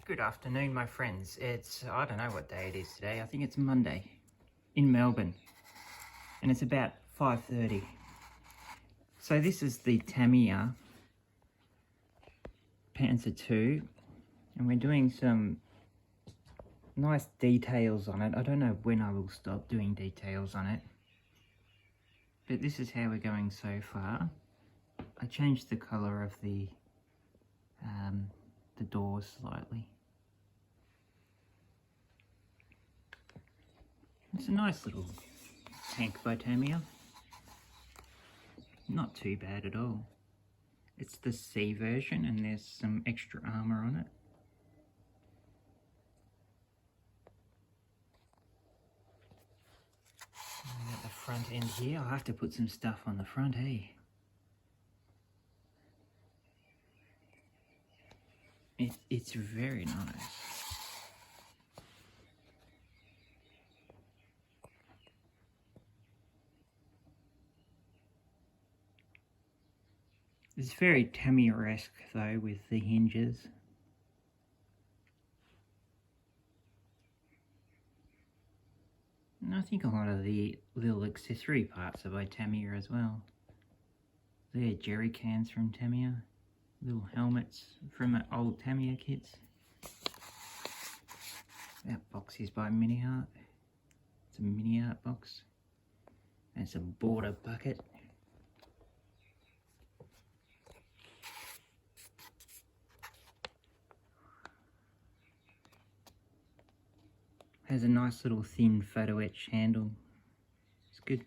Good afternoon, my friends. I don't know what day it is today. I think it's Monday in Melbourne, and it's about 5:30. So this is the Tamiya Panzer 2, and we're doing some nice details on it. I don't know when I will stop doing details on it, but this is how we're going so far. I changed the colour of the doors slightly. It's a nice little tank by Tamiya. Not too bad at all. It's the C version and there's some extra armour on it. And at the front end here, I'll have to put some stuff on the front, hey? It's very nice. It's very Tamiya-esque though, with the hinges. And I think a lot of the little accessory parts are by Tamiya as well. They're jerry cans from Tamiya, little helmets from old Tamiya kits. That box is by Mini Art. It's a Mini Art box. And it's a border bucket. Has a nice little thin photo etch handle. It's good.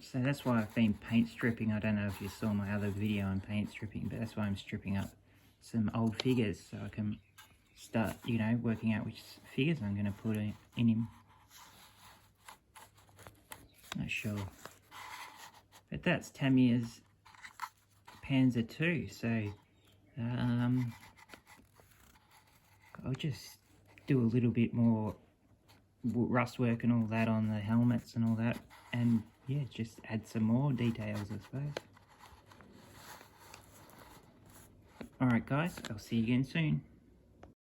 So that's why I've been paint stripping. I don't know if you saw my other video on paint stripping, but that's why I'm stripping up some old figures so I can start, working out which figures I'm going to put in him. Not sure. But that's Tamiya's Panzer 2, so I'll just do a little bit more rust work and all that on the helmets and all that, and yeah, just add some more details, I suppose. Alright guys, I'll see you again soon.